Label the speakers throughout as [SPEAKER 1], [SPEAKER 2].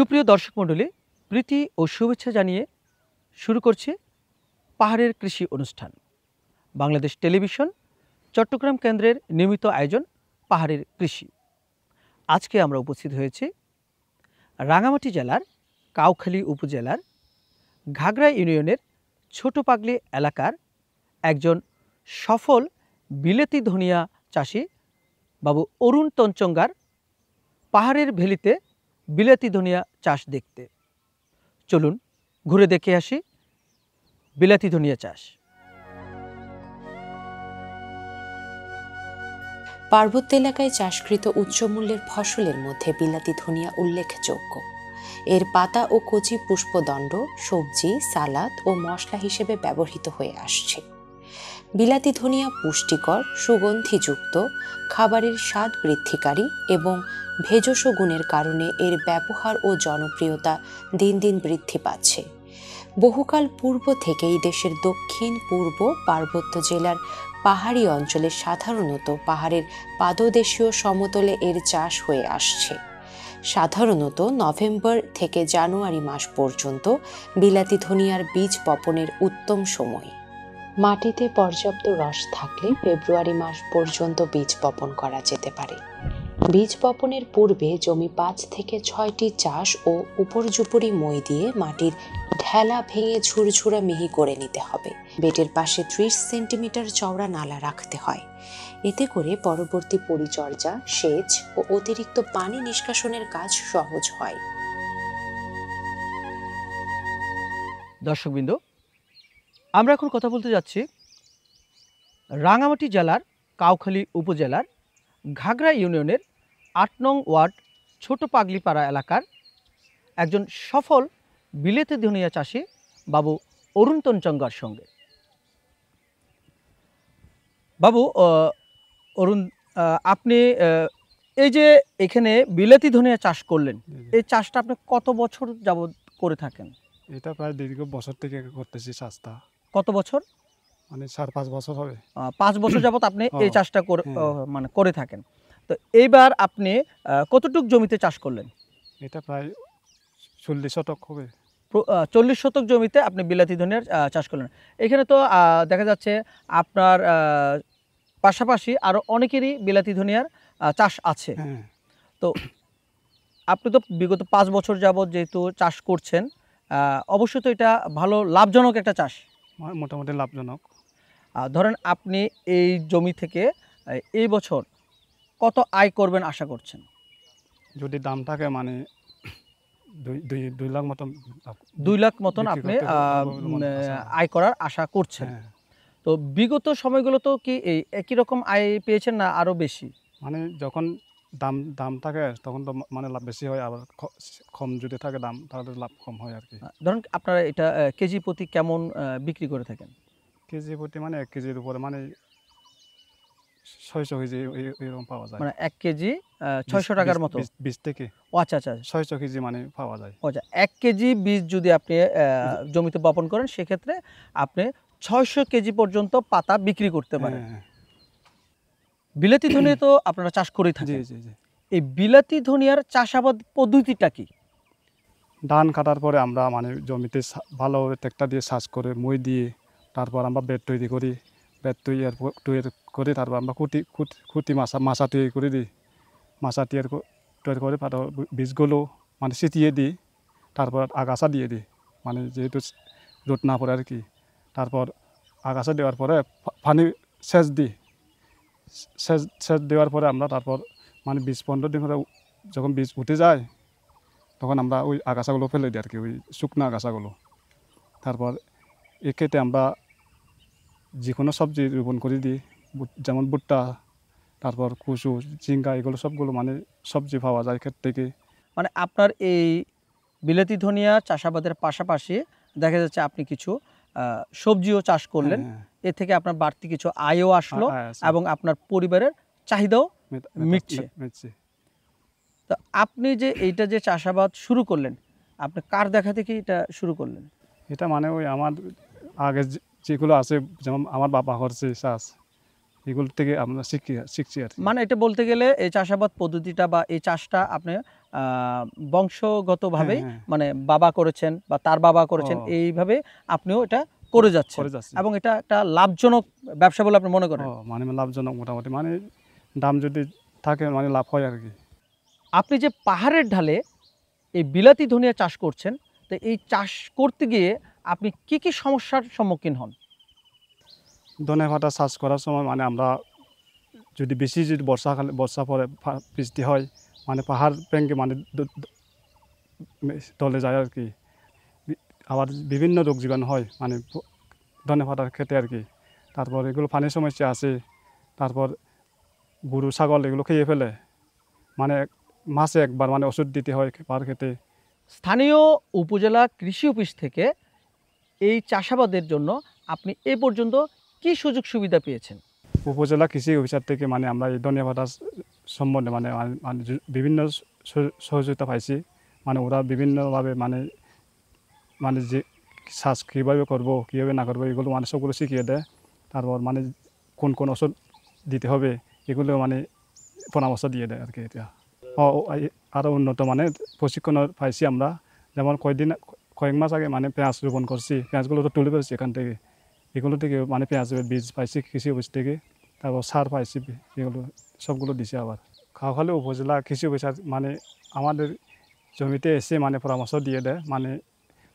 [SPEAKER 1] সুপ্রিয় দর্শক মণ্ডলী, প্রীতি ও শুভেচ্ছা জানিয়ে শুরু করছি পাহাড়ের কৃষি অনুষ্ঠান। বাংলাদেশ টেলিভিশন চট্টগ্রাম কেন্দ্রের নিয়মিত আয়োজন পাহাড়ের কৃষি। আজকে আমরা উপস্থিত হয়েছি রাঙামাটি জেলার কাউখালী উপজেলার ঘাগড়া ইউনিয়নের ছোট পাগলি এলাকার একজন সফল বিলেতি ধনিয়া চাষি বাবু অরুণ তঞ্চঙ্গার পাহাড়ের ভেলিতে বিলাতি ধনিয়া চাষ দেখতে। চলুন ঘুরে দেখে আসি বিলাতি ধনিয়া চাষ।
[SPEAKER 2] পার্বত্য এলাকায় চাষকৃত উচ্চমূল্যের ফসলের মধ্যে বিলাতি ধনিয়া উল্লেখযোগ্য। এর পাতা ও কচি পুষ্পদণ্ড সবজি, সালাদ ও মশলা হিসেবে ব্যবহৃত হয়ে আসছে। বিলাতি ধনিয়া পুষ্টিকর, সুগন্ধিযুক্ত, খাবারের স্বাদ বৃদ্ধিকারী এবং ভেষজ গুণের কারণে এর ব্যবহার ও জনপ্রিয়তা দিন দিন বৃদ্ধি পাচ্ছে। বহুকাল পূর্ব থেকেই দেশের দক্ষিণ পূর্ব পার্বত্য জেলার পাহাড়ি অঞ্চলে, সাধারণত পাহাড়ের পাদদেশীয় সমতলে এর চাষ হয়ে আসছে। সাধারণত নভেম্বর থেকে জানুয়ারি মাস পর্যন্ত বিলাতি ধনিয়ার বীজ বপনের উত্তম সময়। মাটিতে পর্যাপ্ত রস থাকলে ফেব্রুয়ারি মাস পর্যন্ত বীজ বপন করা যেতে পারে। বীজ বপনের পূর্বে জমি 5 থেকে 6টি চাষ ও উপর্যুপরি মই দিয়ে মাটির ঢেলা ভেঙে ঝুরঝুরা মিহি করে নিতে হবে। বেডের পাশে 30 সেন্টিমিটার চওড়া নালা রাখতে হয়। এতে করে পরবর্তী পরিচর্যা, সেচ ও অতিরিক্ত পানি নিষ্কাশনের কাজ সহজ হয়।
[SPEAKER 1] দর্শকবৃন্দ, আমরা এখন কথা বলতে যাচ্ছি রাঙামাটি জেলার কাউখালী উপজেলার ঘাগড়া ইউনিয়নের 8 নং ওয়ার্ড ছোট পাগলিপাড়া এলাকার একজন সফল বিলেতি ধনিয়া চাষি বাবু অরুণ তঞ্চঙ্গার সঙ্গে। বাবু অরুণ, আপনি এই যে এখানে বিলেতি ধনিয়া চাষ করলেন, এই চাষটা আপনি কত বছর যাবত করে থাকেন?
[SPEAKER 3] এটা প্রায় দীর্ঘ বছর থেকে করতেছি চাষটা।
[SPEAKER 1] কত বছর?
[SPEAKER 3] মানে 4-5 বছর হবে।
[SPEAKER 1] 5 বছর যাবত আপনি এই চাষটা করে থাকেন। তো এইবার আপনি কতটুক জমিতে চাষ করলেন?
[SPEAKER 3] এটা প্রায় 40 শতক হবে।
[SPEAKER 1] 40 শতক জমিতে আপনি বিলাতি ধনিয়ার চাষ করলেন। এখানে তো দেখা যাচ্ছে আপনার পাশাপাশি আরও অনেকেরই বিলাতি ধনিয়ার চাষ আছে। তো আপনি তো বিগত 5 বছর যাবত যেহেতু চাষ করছেন, অবশ্যই তো এটা ভালো লাভজনক একটা চাষ।
[SPEAKER 3] মোটামুটি লাভজনক।
[SPEAKER 1] ধরেন আপনি এই জমি থেকে এই বছর কত আয় করবেন আশা করছেন?
[SPEAKER 3] যদি দাম থাকে মানে 2 লাখ মতন।
[SPEAKER 1] 2 লাখ মতন আপনি আয় করার আশা করছেন। তো বিগত সময়গুলো তো কি এই একই রকম আয় পেয়েছেন না আরও বেশি?
[SPEAKER 3] মানে যখন দাম থাকে তখন তো মানে লাভ বেশি হয়, আবার কম যদি থাকে দাম তাহলে লাভ কম হয় আর কি।
[SPEAKER 1] ধরুন আপনারা এটা কেজি প্রতি কেমন বিক্রি করে থাকেন?
[SPEAKER 3] কেজি প্রতি মানে 1 কেজির উপরে মানে 600 কেজি এরকম পাওয়া যায়।
[SPEAKER 1] মানে 1 কেজি 600 টাকার মতো?
[SPEAKER 3] 20 থেকে।
[SPEAKER 1] ও আচ্ছা আচ্ছা,
[SPEAKER 3] 600 কেজি মানে পাওয়া যায়।
[SPEAKER 1] আচ্ছা, 1 কেজি বীজ যদি আপনি জমিতে বপন করেন সেক্ষেত্রে আপনি 600 কেজি পর্যন্ত পাতা বিক্রি করতে পারেন। বিলাতি ধনিয়া তো আপনারা চাষ করেই থাকেন। জি জি। এই বিলাতি ধনিয়ার চাষাবাদ পদ্ধতিটা কি?
[SPEAKER 3] ধান কাটার পরে আমরা মানে জমিতে ভালোভাবে ট্রাক্টর দিয়ে চাষ করে মই দিয়ে তারপর আমরা বেড তৈরি করি। বেড তৈরি করে তারপর আমরা খুঁটি মাছা তৈরি করে দিই। মাছা তৈরি করে তারপর বীজগুলো মানে ছিটিয়ে দিই, তারপর আগাছা দিয়ে দিই, মানে যেহেতু রোদ না পড়ে আর কি। তারপর আগাছা দেওয়ার পরে পানি সেচ দিই। সেচ দেওয়ার পরে আমরা তারপর মানে 20-15 দিন পরে যখন বীজ উঠে যায় তখন আমরা ওই আগাছাগুলো ফেলে দিই আর কি, ওই শুকনো আগাছাগুলো। তারপর এই ক্ষেত্রে আমরা যে কোনো সবজি রোপণ করে দিই, যেমন ভুট্টা, তারপর কুচু, ঝিঙ্গা, এগুলো সবগুলো মানে সবজি পাওয়া যায় ক্ষেত থেকে।
[SPEAKER 1] মানে আপনার এই বিলাতি ধনিয়া চাষাবাদের পাশাপাশি দেখা যাচ্ছে আপনি কিছু সবজিও চাষ করলেন। এ থেকে আপনার বাড়তি কিছু আয়ও আসলো এবং আপনার পরিবারের চাহিদাও মিটছে। তো আপনি যে এইটা যে চাষাবাদ শুরু করলেন, আপনি কার দেখা থেকে এটা শুরু করলেন?
[SPEAKER 3] এটা মানে ওই আমার আগে যেগুলো আছে, যেমন আমার বাবা করছে চাষ, এগুলো থেকে আমরা শিখছি আর।
[SPEAKER 1] মানে এটা বলতে গেলে এই চাষাবাদ পদ্ধতিটা বা এই চাষটা আপনি বংশগতভাবে
[SPEAKER 3] হ্যাঁ, হ্যাঁ।
[SPEAKER 1] মানে বাবা করেছেন বা তার বাবা করেছেন,
[SPEAKER 3] ও।
[SPEAKER 1] এইভাবে আপনিও এটা করে যাচ্ছেন
[SPEAKER 3] করে যাচ্ছি।
[SPEAKER 1] এবং এটা একটা লাভজনক ব্যবসা বলে আপনি মনে করেন।
[SPEAKER 3] মানে লাভজনক মোটামুটি, মানে দাম যদি থাকে মানে লাভ হয় আর কি।
[SPEAKER 1] আপনি যে পাহাড়ের ঢালে এই বিলাতি ধনিয়া চাষ করছেন, তো এই চাষ করতে গিয়ে আপনি কি কি সমস্যার সম্মুখীন হন?
[SPEAKER 3] ধনেপাতা চাষ করার সময় মানে আমরা যদি বর্ষা পরে বৃষ্টি হয়, মানে পাহাড় ভেঙে মানে তলে যায় আর কি। আবার বিভিন্ন রোগ জীবাণু হয় মানে ধনেপাতার খেতে আর কি। তারপর এগুলো পানির সমস্যা আছে। তারপর গরু ছাগল এগুলো খেয়ে ফেলে, মানে মাসে একবার মানে ওষুধ দিতে হয় পার খেতে।
[SPEAKER 1] স্থানীয় উপজেলা কৃষি অফিস থেকে এই চাষাবাদের জন্য আপনি এ পর্যন্ত কি সুযোগ সুবিধা পেয়েছেন?
[SPEAKER 3] উপজেলা কৃষি অফিসার থেকে মানে আমরা এই ধনেপাতা সম্বন্ধে মানে মানে বিভিন্ন সহযোগিতা পাইছি। মানে ওরা বিভিন্নভাবে মানে মানে যে চাষ কীভাবে করবো কীভাবে না করবো এগুলো মানে সবগুলো শিখিয়ে দেয়। তারপর মানে কোন কোন ওষুধ দিতে হবে এগুলো মানে পরামর্শ দিয়ে দেয় আর কি। এটা আরও উন্নত মানে প্রশিক্ষণ পাইছি আমরা। যেমন কয়েক মাস আগে মানে পেঁয়াজ রোপণ করছি, পেঁয়াজগুলো তো তুলে ফেলছি এখান থেকে। এগুলো থেকে মানে পেঁয়াজের বীজ পাইছি কৃষি অফিস থেকে। তারপর সার পাইছি, এগুলো সবগুলো দিছে। আবার খাওয়াখালী উপজেলা কৃষি অফিসার মানে আমাদের জমিতে এসে মানে পরামর্শ দিয়ে দেয়, মানে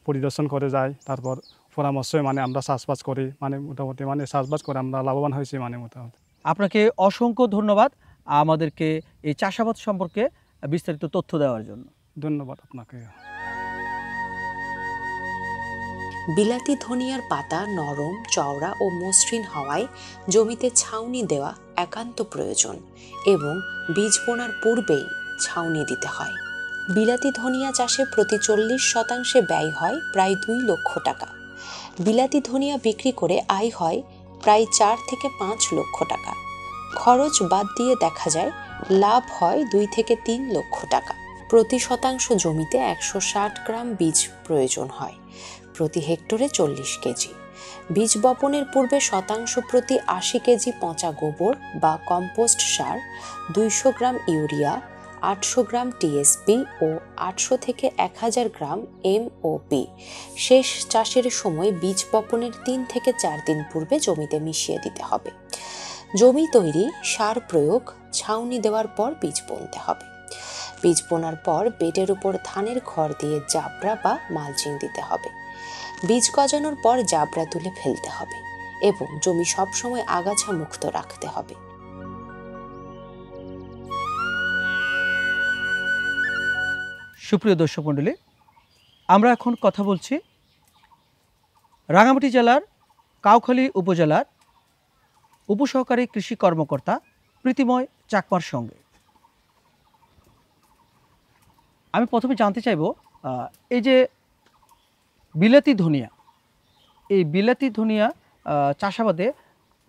[SPEAKER 3] পরিদর্শন করে যায়। তারপর পরামর্শে মানে আমরা চাষবাস করি, মানে মোটামুটি মানে চাষবাস করে আমরা লাভবান হয়েছি মানে মোটামুটি।
[SPEAKER 1] আপনাকে অসংখ্য ধন্যবাদ আমাদেরকে এই চাষাবাদ সম্পর্কে বিস্তারিত তথ্য দেওয়ার জন্য।
[SPEAKER 3] ধন্যবাদ আপনাকে।
[SPEAKER 2] বিলাতি ধনিয়ার পাতা নরম, চওড়া ও মসৃণ হওয়ায় জমিতে ছাউনি দেওয়া একান্ত প্রয়োজন এবং বীজ বোনার পূর্বেই ছাউনি দিতে হয়। বিলাতি ধনিয়া চাষে প্রতি 40% ব্যয় হয় প্রায় 2 লক্ষ টাকা। বিলাতি ধনিয়া বিক্রি করে আয় হয় প্রায় 4 থেকে 5 লক্ষ টাকা। খরচ বাদ দিয়ে দেখা যায় লাভ হয় 2 থেকে 3 লক্ষ টাকা। প্রতি শতাংশ জমিতে 160 গ্রাম বীজ প্রয়োজন হয়, প্রতি হেক্টরে 40 কেজি। বীজ বপনের পূর্বে শতাংশ প্রতি 80 কেজি পচা গোবর বা কম্পোস্ট সার, 200 গ্রাম ইউরিয়া, 800 গ্রাম টিএসপি ও 800 থেকে 1000 গ্রাম এমওপি শেষ চাষের সময় বীজ বপনের 3 থেকে 4 দিন পূর্বে জমিতে মিশিয়ে দিতে হবে। জমি তৈরি, সার প্রয়োগ, ছাউনি দেওয়ার পর বীজ বুনতে হবে। বীজ বোনার পর বেডের উপর ধানের খড় দিয়ে জাবরা বা মালচিং দিতে হবে। বীজ গজানোর পর জাবরা তুলে ফেলতে হবে এবং জমি সবসময় আগাছা মুক্ত রাখতে হবে।
[SPEAKER 1] সুপ্রিয় দর্শক মণ্ডলী, আমরা এখন কথা বলছি রাঙ্গামাটি জেলার কাউখালী উপজেলার উপসহকারী কৃষি কর্মকর্তা প্রীতিময় চাকমার সঙ্গে। আমি প্রথমে জানতে চাইব, এই যে বিলাতি ধনিয়া, এই বিলাতি ধনিয়া চাষাবাদে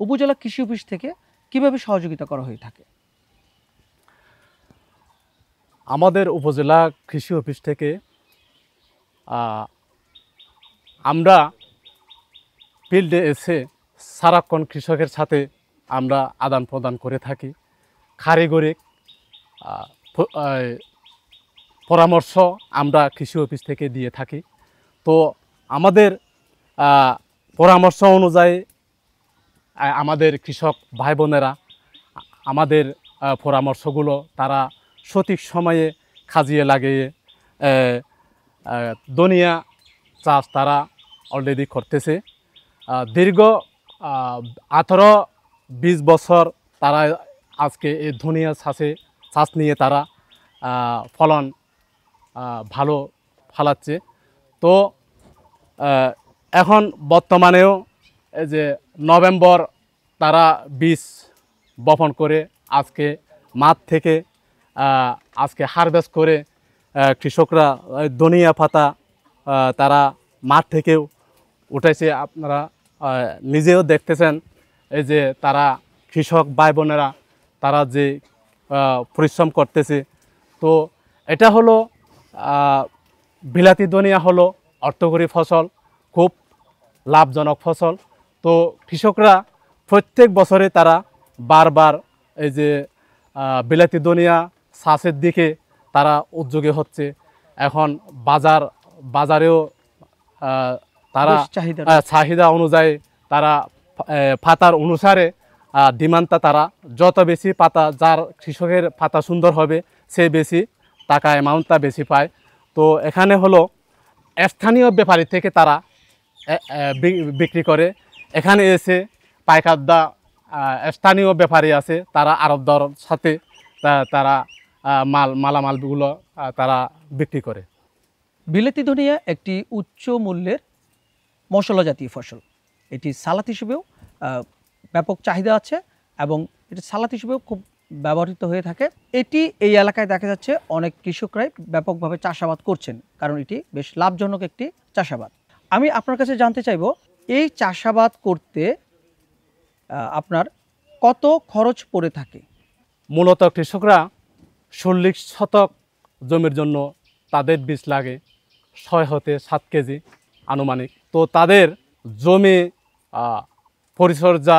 [SPEAKER 1] উপজেলা কৃষি অফিস থেকে কিভাবে সহযোগিতা করা হয়ে থাকে?
[SPEAKER 4] আমাদের উপজেলা কৃষি অফিস থেকে আমরা ফিল্ডে এসে সারাক্ষণ কৃষকের সাথে আমরা আদান প্রদান করে থাকি। কারিগরিক পরামর্শ আমরা কৃষি অফিস থেকে দিয়ে থাকি। তো আমাদের পরামর্শ অনুযায়ী আমাদের কৃষক ভাই বোনেরা আমাদের পরামর্শগুলো তারা সঠিক সময়ে কাজে লাগিয়ে ধনিয়া চাষ তারা অলরেডি করতেছে। দীর্ঘ 18-20 বছর তারা আজকে এই ধনিয়া চাষ নিয়ে তারা ফলন ভালো ফলাচ্ছে। তো এখন বর্তমানেও এই যে নভেম্বর তারা বীজ বপন করে আজকে মাঠ থেকে আজকে হারভেস্ট করে কৃষকরা ধনিয়া পাতা তারা মাঠ থেকেও উঠেছে। আপনারা নিজেও দেখতেছেন এই যে তারা কৃষক ভাই বোনেরা তারা যে পরিশ্রম করতেছে। তো এটা হলো বিলাতি ধনিয়া হলো অর্থকরী ফসল, খুব লাভজনক ফসল। তো কৃষকরা প্রত্যেক বছরে তারা বারবার এই যে বিলাতি ধনিয়া চাষের দিকে তারা উদ্যোগী হচ্ছে। এখন বাজারেও তারা
[SPEAKER 1] বেশ চাহিদা
[SPEAKER 4] চাহিদা অনুযায়ী তারা পাতার অনুসারে ডিমান্ডটা তারা যত বেশি পাতা, যার কৃষকের পাতা সুন্দর হবে সে বেশি টাকা অ্যামাউন্টটা বেশি পায়। তো এখানে হলো স্থানীয় ব্যাপারী থেকে তারা বিক্রি করে, এখানে এসে পাইকারদা স্থানীয় ব্যাপারী আছে তারা আড়তদার সাথে তারা মালামালগুলো তারা বিক্রি করে।
[SPEAKER 1] বিলাতি ধনিয়া একটি উচ্চ মূল্যের মশলা জাতীয় ফসল। এটি সালাদ হিসেবেও ব্যাপক চাহিদা আছে এবং এটি সালাদ হিসেবেও খুব ব্যবহৃত হয়ে থাকে। এটি এই এলাকায় দেখা যাচ্ছে অনেক কৃষকরাই ব্যাপকভাবে চাষাবাদ করছেন, কারণ এটি বেশ লাভজনক একটি চাষাবাদ। আমি আপনার কাছে জানতে চাইব, এই চাষাবাদ করতে আপনার কত খরচ পড়ে থাকে?
[SPEAKER 4] মূলত কৃষকরা 40 শতক জমির জন্য তাদের বীজ লাগে 6 হতে 7 কেজি আনুমানিক। তো তাদের জমি পরিচর্যা,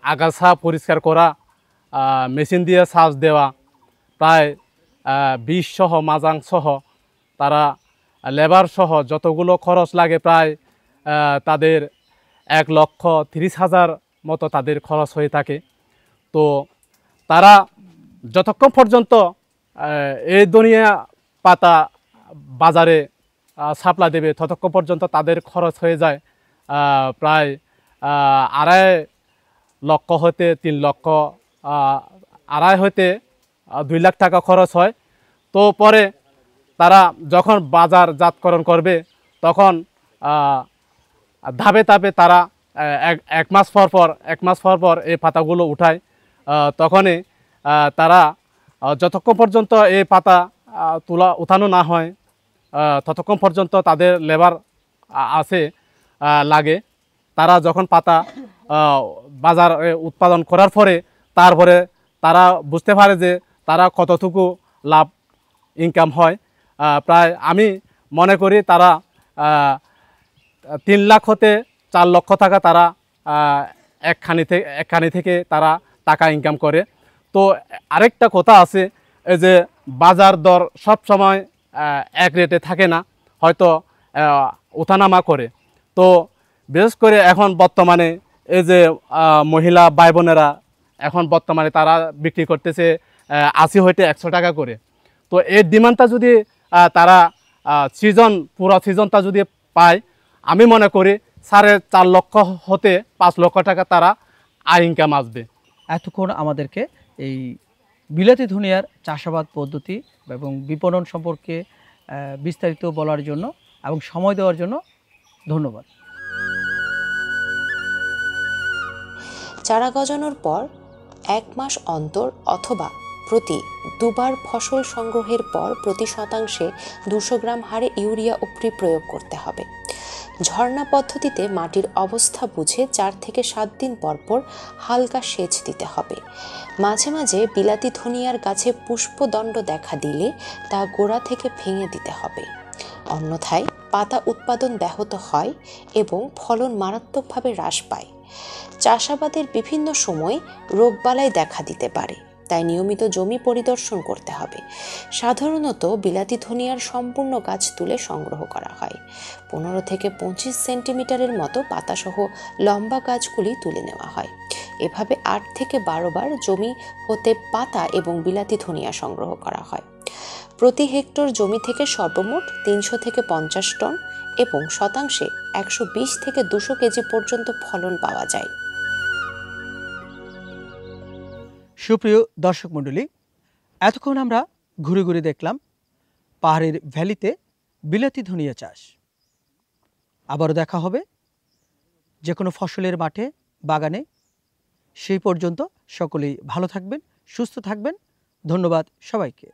[SPEAKER 4] আগাছা পরিষ্কার করা, মেশিন দিয়ে সাজ দেওয়া, প্রায় বীজ সহ মাজাং সহ তারা লেবার সহ যতগুলো খরচ লাগে প্রায় তাদের 1,30,000 মতো তাদের খরচ হয়ে থাকে। তো তারা যতক্ষণ পর্যন্ত এই ধনিয়া পাতা বাজারে সাপ্লাই দেবে ততক্ষণ পর্যন্ত তাদের খরচ হয়ে যায় প্রায় 2.5 লক্ষ হতে 3 লক্ষ, 2.5 হতে 2 লাখ টাকা খরচ হয়। তো পরে তারা যখন বাজারজাতকরণ করবে তখন ধাপে ধাপে তারা এক মাস পর পর এই পাতাগুলো উঠায়। তখনই তারা যতক্ষণ পর্যন্ত এই পাতা উঠানো না হয় ততক্ষণ পর্যন্ত তাদের লেবার আছে লাগে। তারা যখন পাতা বাজার উৎপাদন করার পরে তারপরে তারা বুঝতে পারে যে তারা কতটুকু লাভ ইনকাম হয়। প্রায় আমি মনে করি তারা 3 লাখ হতে 4 লক্ষ টাকা তারা একখানি থেকে তারা টাকা ইনকাম করে। তো আরেকটা কথা আছে, এই যে বাজার দর সব সময় এক রেটে থাকে না, হয়তো ওঠানামা করে। তো বিশেষ করে এখন বর্তমানে এই যে মহিলা ভাই বোনেরা এখন বর্তমানে তারা বিক্রি করতেছে 80 হইতে 100 টাকা করে। তো এই ডিমান্ডটা যদি তারা পুরো সিজনটা যদি পায়, আমি মনে করি 4.5 লক্ষ হতে 5 লক্ষ টাকা তারা আয় ইনকাম আসবে।
[SPEAKER 1] এতক্ষণ আমাদেরকে এই বিলাতি ধনিয়ার চাষাবাদ পদ্ধতি এবং বিপণন সম্পর্কে বিস্তারিত বলার জন্য এবং সময় দেওয়ার জন্য ধন্যবাদ।
[SPEAKER 2] চারা গজানোর পর 1 মাস অন্তর অথবা প্রতি 2 বার ফসল সংগ্রহের পর প্রতি শতাংশে 200 গ্রাম হারে ইউরিয়া উপরি প্রয়োগ করতে হবে। ঝর্ণা পদ্ধতিতে মাটির অবস্থা বুঝে 4 থেকে 7 দিন পর হালকা সেচ দিতে হবে। মাঝে মাঝে বিলাতি ধনিয়ার গাছে পুষ্পদণ্ড দেখা দিলে তা গোড়া থেকে ভেঙে দিতে হবে, অন্যথায় পাতা উৎপাদন ব্যাহত হয় এবং ফলন মারাত্মকভাবে হ্রাস পায়। চাষাবাদের বিভিন্ন সময় রোগবালাই দেখা দিতে পারে, তাই নিয়মিত জমি পরিদর্শন করতে হবে। সাধারণত বিলাতি ধনিয়ার সম্পূর্ণ গাছ তুলে সংগ্রহ করা হয়। 15 থেকে 25 সেন্টিমিটারের মতো পাতাসহ লম্বা গাছগুলি তুলে নেওয়া হয়। এভাবে 8 থেকে 12 বার জমি হতে পাতা এবং বিলাতি ধনিয়া সংগ্রহ করা হয়। প্রতি হেক্টর জমি থেকে সর্বমোট 300 থেকে 50 টন এবং শতাংশে 120 থেকে 200 কেজি পর্যন্ত ফলন পাওয়া যায়।
[SPEAKER 1] সুপ্রিয় দর্শক মণ্ডলী, এতক্ষণ আমরা ঘুরে ঘুরে দেখলাম পাহাড়ের ভ্যালিতে বিলাতি ধনিয়া চাষ। আবারও দেখা হবে যে কোনো ফসলের মাঠে, বাগানে। সেই পর্যন্ত সকলেই ভালো থাকবেন, সুস্থ থাকবেন। ধন্যবাদ সবাইকে।